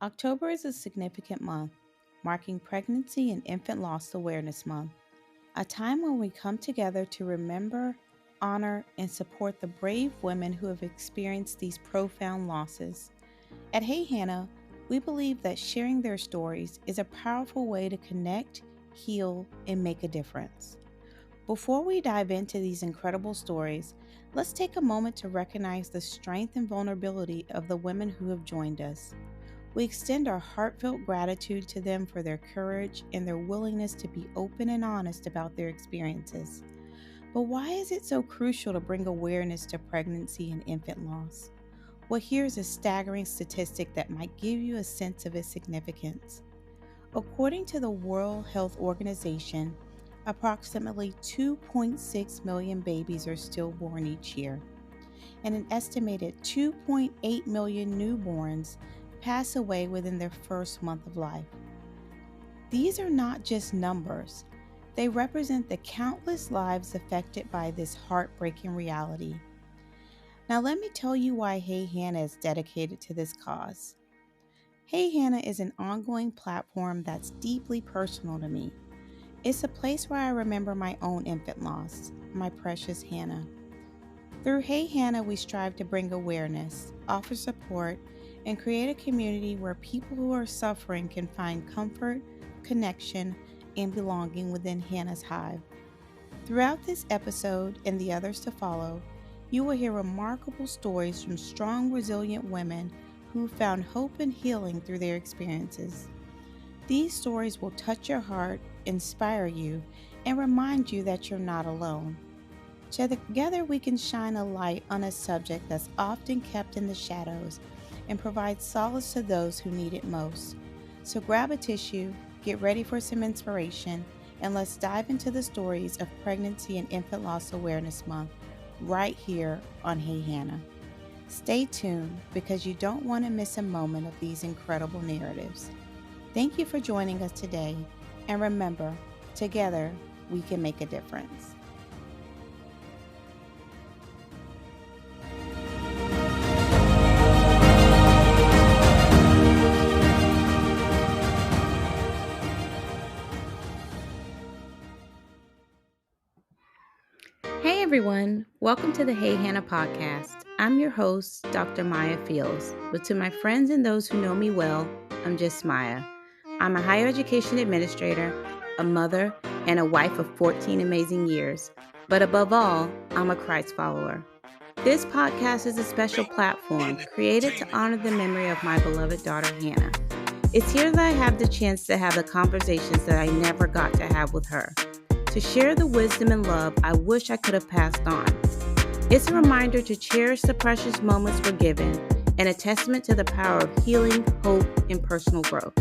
October is a significant month, marking Pregnancy and Infant Loss Awareness Month, a time when we come together to remember, honor, and support the brave women who have experienced these profound losses. At Hey Hannah, we believe that sharing their stories is a powerful way to connect, heal, and make a difference. Before we dive into these incredible stories, let's take a moment to recognize the strength and vulnerability of the women who have joined us. We extend our heartfelt gratitude to them for their courage and their willingness to be open and honest about their experiences. But why is it so crucial to bring awareness to pregnancy and infant loss? Well, here's a staggering statistic that might give you a sense of its significance. According to the World Health Organization, approximately 2.6 million babies are stillborn each year, and an estimated 2.8 million newborns pass away within their first month of life. These are not just numbers, they represent the countless lives affected by this heartbreaking reality. Now, let me tell you why Hey Hannah is dedicated to this cause. Hey Hannah is an ongoing platform that's deeply personal to me. It's a place where I remember my own infant loss, my precious Hannah. Through Hey Hannah, we strive to bring awareness, offer support, and create a community where people who are suffering can find comfort, connection, and belonging within Hannah's hive. Throughout this episode and the others to follow, you will hear remarkable stories from strong, resilient women who found hope and healing through their experiences. These stories will touch your heart, inspire you, and remind you that you're not alone. Together, we can shine a light on a subject that's often kept in the shadows and provide solace to those who need it most. So grab a tissue, get ready for some inspiration, and let's dive into the stories of Pregnancy and Infant Loss Awareness Month right here on Hey Hannah. Stay tuned because you don't want to miss a moment of these incredible narratives. Thank you for joining us today, and remember, together we can make a difference. Hey everyone, welcome to the Hey Hannah podcast. I'm your host, Dr. Maya Fields, but to my friends and those who know me well, I'm just Maya. I'm a higher education administrator, a mother, and a wife of 14 amazing years. But above all, I'm a Christ follower. This podcast is a special platform created to honor the memory of my beloved daughter, Hannah. It's here that I have the chance to have the conversations that I never got to have with her, to share the wisdom and love I wish I could have passed on. It's a reminder to cherish the precious moments we're given and a testament to the power of healing, hope, and personal growth.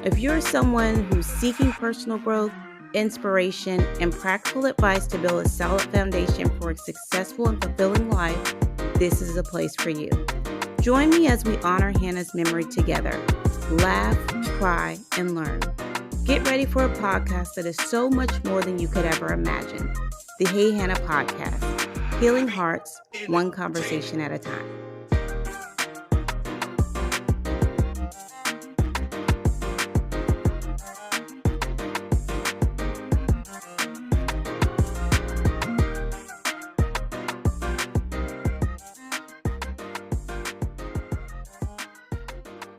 If you're someone who's seeking personal growth, inspiration, and practical advice to build a solid foundation for a successful and fulfilling life, this is a place for you. Join me as we honor Hannah's memory together. Laugh, cry, and learn. Get ready for a podcast that is so much more than you could ever imagine. The Hey Hannah podcast, healing hearts, one conversation at a time.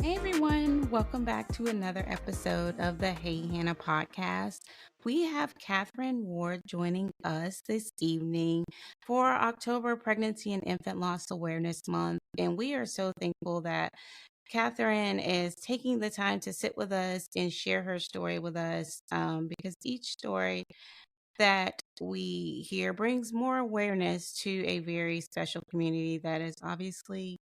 Hey everyone, welcome back to another episode of the Hey Hannah podcast. We have Katherine Ward joining us this evening for October Pregnancy and Infant Loss Awareness Month. And we are so thankful that Katherine is taking the time to sit with us and share her story with us because each story that we hear brings more awareness to a very special community that is obviously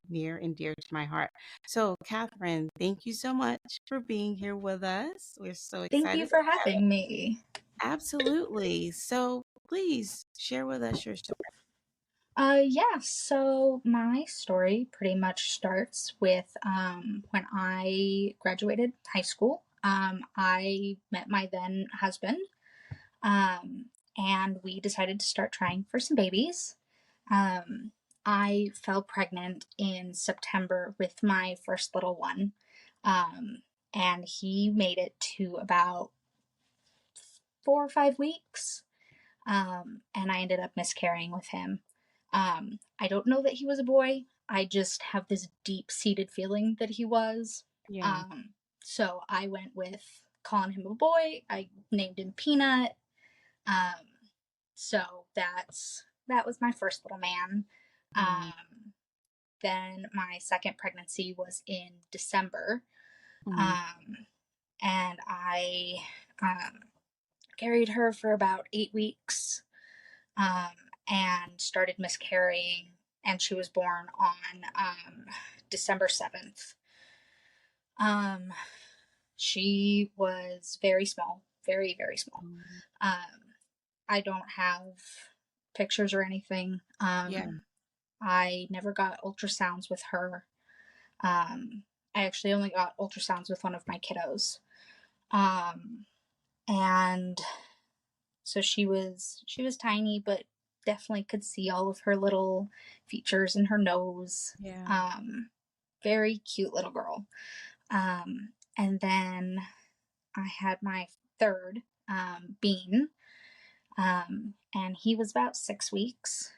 near and dear to my heart. So, Katherine, thank you so much for being here with us. We're so Thank you excited. for having me. Absolutely. So, please share with us your story. Yeah, so my story pretty much starts with when I graduated high school. I met my then husband, and we decided to start trying for some babies. Um, I fell pregnant in September with my first little one. Um, and he made it to about 4 or 5 weeks. And I ended up miscarrying with him. I don't know that he was a boy. I just have this deep seated feeling that he was. Yeah. Um, so I went with calling him a boy. I named him Peanut. Um, so that was my first little man. Yeah. Then my second pregnancy was in December, Mm. um, and I um, carried her for about 8 weeks, um, and started miscarrying, and she was born on December 7th. Um, she was very small, very, very small. Mm. I don't have pictures or anything. Yeah. I never got ultrasounds with her. Um, I actually only got ultrasounds with one of my kiddos. Um, and so she was tiny, but definitely could see all of her little features in her nose. Yeah. Um, very cute little girl. And then I had my third, Bean, and he was about 6 weeks.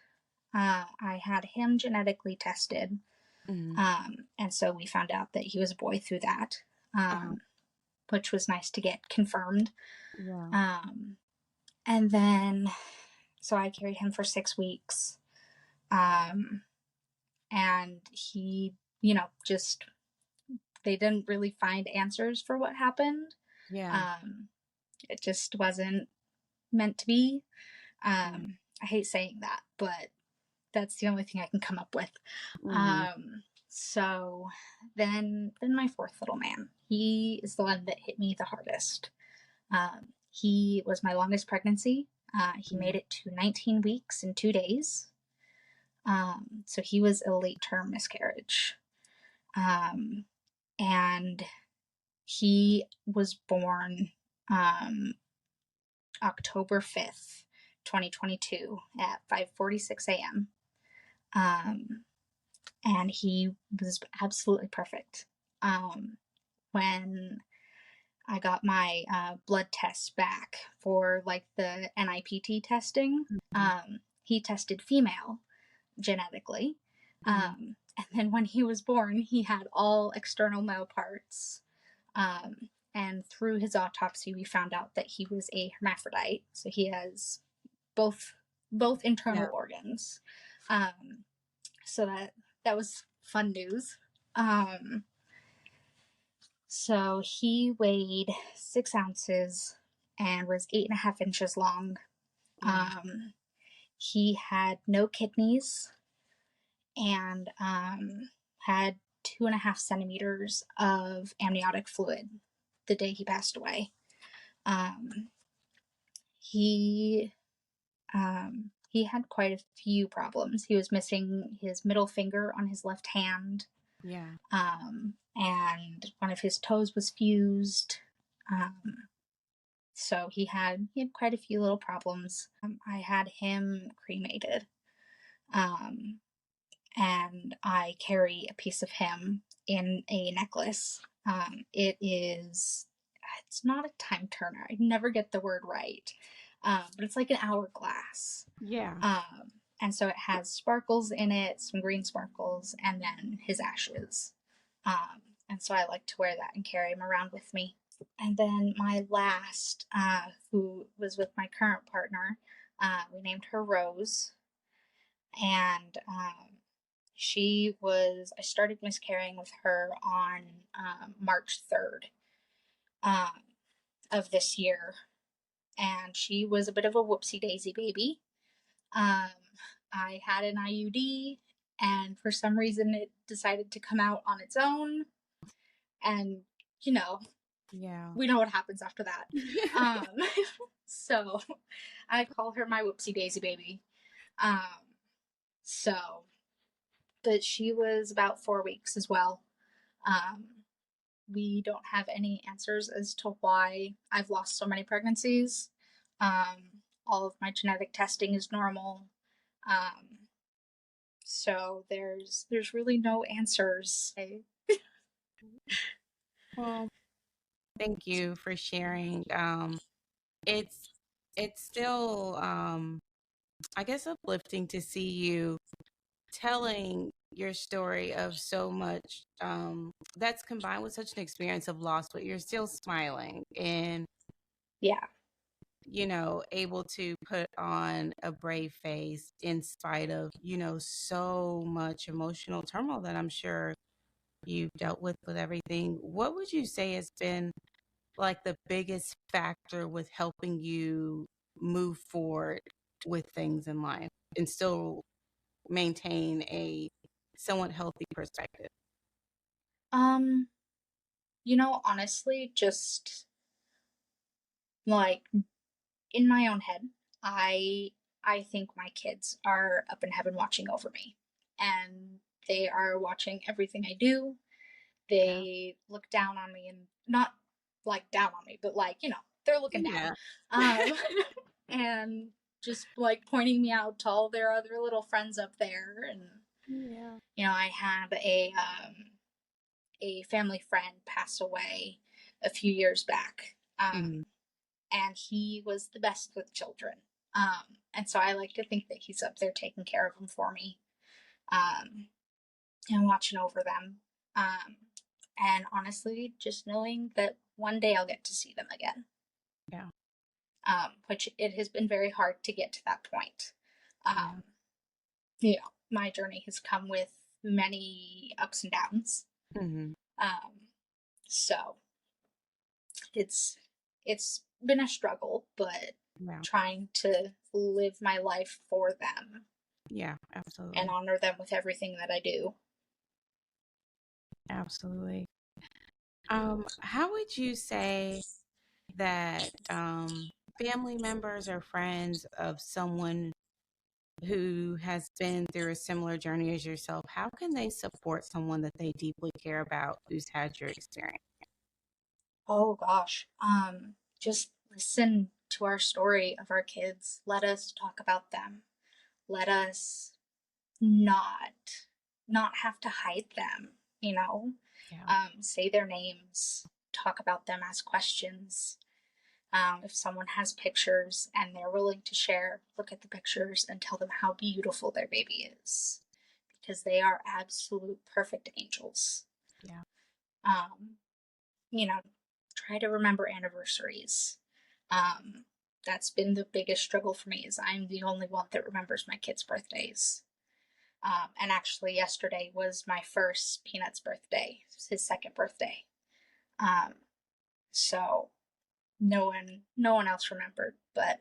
I had him genetically tested, Mm. and so we found out that he was a boy through that, Uh-huh. which was nice to get confirmed. Yeah. Um, and then, so I carried him for 6 weeks, um, and he, just they didn't really find answers for what happened. Yeah. Um, it just wasn't meant to be. Yeah. I hate saying that, but that's the only thing I can come up with. Mm-hmm. So then my fourth little man, he is the one that hit me the hardest. He was my longest pregnancy. He Mm. made it to 19 weeks and 2 days. So he was a late term miscarriage. Um, and he was born um, October 5th, 2022 at 5:46 a.m. Um, and he was absolutely perfect. When I got my blood tests back for like the NIPT testing, Mm-hmm. he tested female genetically. Mm-hmm. And then when he was born, he had all external male parts. And through his autopsy, we found out that he was a hermaphrodite. So he has both both Yeah. internal organs. Um, so that was fun news. Um, so he weighed 6 ounces and was 8.5 inches long. Yeah. Um, he had no kidneys and had 2.5 centimeters of amniotic fluid the day he passed away. Um, he he had quite a few problems. He was missing his middle finger on his left hand, Yeah. and one of his toes was fused. Um, so he had quite a few little problems. I had him cremated, um, and I carry a piece of him in a necklace. It's not a time turner. I never get the word right, but it's like an hourglass. Yeah. Um, and so it has sparkles in it, some green sparkles, and then his ashes. And so I like to wear that and carry him around with me. And then my last, who was with my current partner, we named her Rose. And I started miscarrying with her on March 3rd um, of this year. And she was a bit of a whoopsie daisy baby. Um, I had an IUD, and for some reason it decided to come out on its own. And, you know, Yeah. we know what happens after that. Um, so I call her my whoopsie daisy baby. Um, so, but she was about 4 weeks as well. Um, we don't have any answers as to why I've lost so many pregnancies. All of my genetic testing is normal. Um, so there's really no answers. Well, thank you for sharing. It's it's still I guess uplifting to see you telling your story of so much that's combined with such an experience of loss, but you're still smiling and Yeah. able to put on a brave face in spite of, so much emotional turmoil that I'm sure you've dealt with everything. What would you say has been like the biggest factor with helping you move forward with things in life and still maintain a somewhat healthy perspective? Um, honestly, just like in my own head, I I think my kids are up in heaven watching over me. And they are watching everything I do. Yeah. They look down on me, and not like down on me, but like, they're looking down. Yeah. Um and just like pointing me out to all their other little friends up there. And Yeah. I had a family friend pass away a few years back. Mhm. And he was the best with children. And so I like to think that he's up there taking care of them for me, um, and watching over them. Um, and honestly, just knowing that one day I'll get to see them again, Yeah. which it has been very hard to get to that point. Yeah. Um, my journey has come with many ups and downs. Mhm. Um, so it's it's been a struggle, but Yeah. trying to live my life for them Yeah, and absolutely. honor them with everything that I do. Absolutely. How would you say that family members or friends of someone who has been through a similar journey as yourself, how can they support someone that they deeply care about who's had your experience? Oh gosh. Just listen to our story of our kids. Let us talk about them. Let us not not have to hide them, you know. Yeah. Say their names, talk about them, ask questions. If someone has pictures and they're willing to share, look at the pictures and tell them how beautiful their baby is, because they are absolute perfect angels. Yeah. Um, you know, Try to remember anniversaries. Um, that's been the biggest struggle for me, is I'm the only one that remembers my kids' birthdays. And actually, yesterday was my first Peanut's birthday, his second birthday. Um, so no one else remembered, but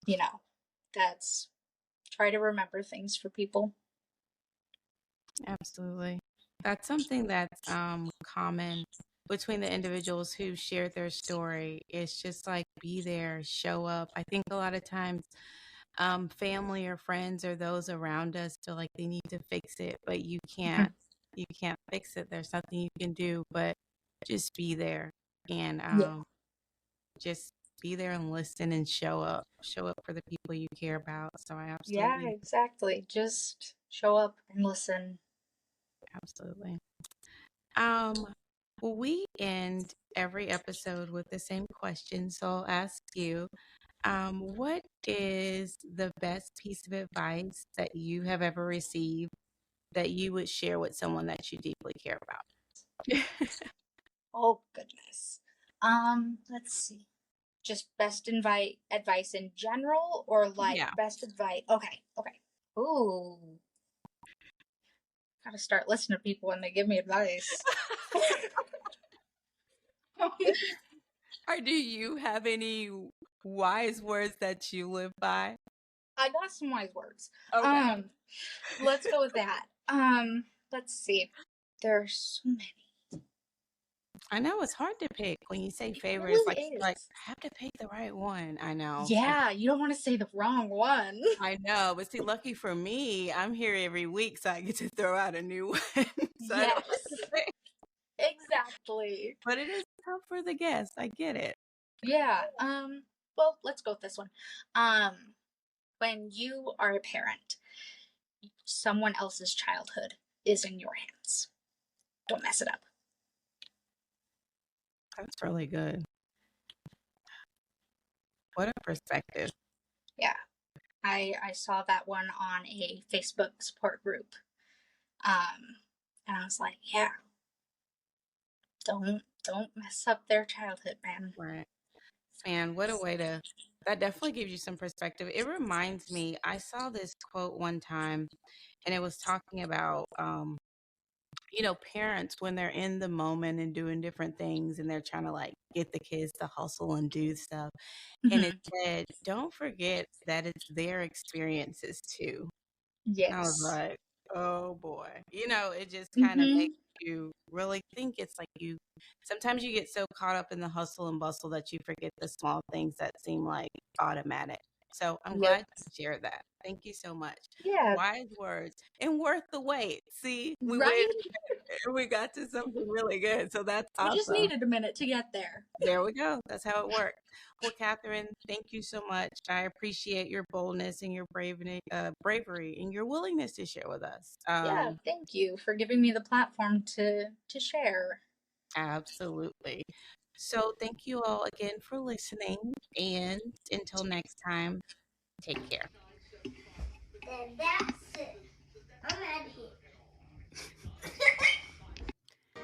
you know, that's try to remember things for people. Absolutely. That's something that's common between the individuals who shared their story. It's just like be there, show up. I think a lot of times family or friends or those around us feel like they need to fix it, but you can't. You can't fix it. There's nothing you can do but just be there and Yeah. just be there and listen and show up. Show up for the people you care about. So I Yeah, absolutely, exactly. Just show up and listen. absolutely. Um, well, we end every episode with the same question. So I'll ask you, what is the best piece of advice that you have ever received that you would share with someone that you deeply care about? Oh goodness. Let's see. Just best invite advice in general, or like Yeah. best advice? Okay, okay. Ooh, gotta start listening to people when they give me advice. Or do you have any wise words that you live by? I got some wise words. Okay. Um, let's go with that. Let's see. There's so many. I know it's hard to pick when you say It favorites. really Like is. I have to pick the right one. I know. Yeah, you don't want to say the wrong one. I know. But see, lucky for me, I'm here every week, so I get to throw out a new one. So I don't have to Yes, pick. exactly. But it is tough for the guests. I get it. Yeah. Well, let's go with this one. Um, when you are a parent, someone else's childhood is in your hands. Don't mess it up. That's really good. What a perspective. Yeah, I saw that one on a Facebook support group, and I was like, yeah, don't mess up their childhood, man. Right. Man, what a way to, that definitely gives you some perspective. It reminds me, I saw this quote one time and it was talking about, parents when they're in the moment and doing different things and they're trying to like get the kids to hustle and do stuff. And it Hmm. said, don't forget that it's their experiences too. And I was Yes. like, oh boy. It just kind of Hmm. makes you really think. It's like sometimes you get so caught up in the hustle and bustle that you forget the small things that seem like automatic. So I'm Yep. glad you shared that. Thank you so much. Yeah. Wise words and worth the wait. See, we waited Right. and we got to something really good. So that's We just awesome. needed a minute to get there. There we go. That's how it works. Well, Katherine, thank you so much. I appreciate your boldness and your bravery and your willingness to share with us. Yeah, thank you for giving me the platform to share. Absolutely. So, thank you all again for listening. And until next time, take care. Then that's it. I'm out of here.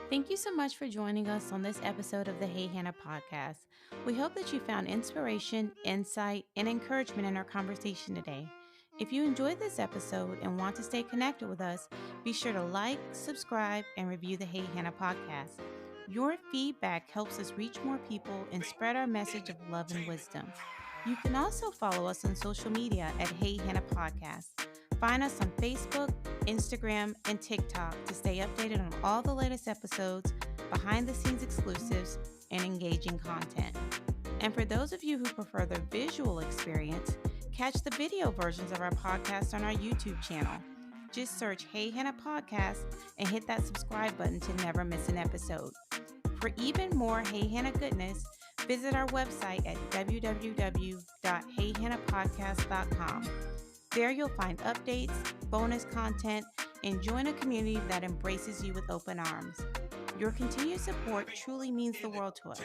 Thank you so much for joining us on this episode of the Hey Hannah podcast. We hope that you found inspiration, insight, and encouragement in our conversation today. If you enjoyed this episode and want to stay connected with us, be sure to like, subscribe, and review the Hey Hannah podcast. Your feedback helps us reach more people and spread our message of love and wisdom. You can also follow us on social media at Hey Hannah Podcast. Find us on Facebook, Instagram, and TikTok to stay updated on all the latest episodes, behind the scenes exclusives, and engaging content. And for those of you who prefer the visual experience, catch the video versions of our podcast on our YouTube channel. Just search Hey Hannah Podcast and hit that subscribe button to never miss an episode. For even more Hey Hannah goodness, visit our website at www.heyhannahpodcast.com. There you'll find updates, bonus content, and join a community that embraces you with open arms. Your continued support truly means the world to us.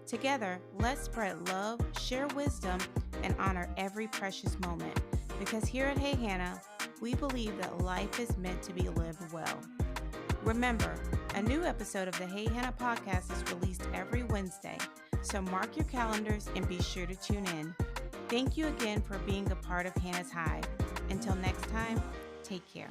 Together, let's spread love, share wisdom, and honor every precious moment. Because here at Hey Hannah, we believe that life is meant to be lived well. Remember, a new episode of the Hey Hannah podcast is released every Wednesday, so mark your calendars and be sure to tune in. Thank you again for being a part of Hannah's Hive. Until next time, take care.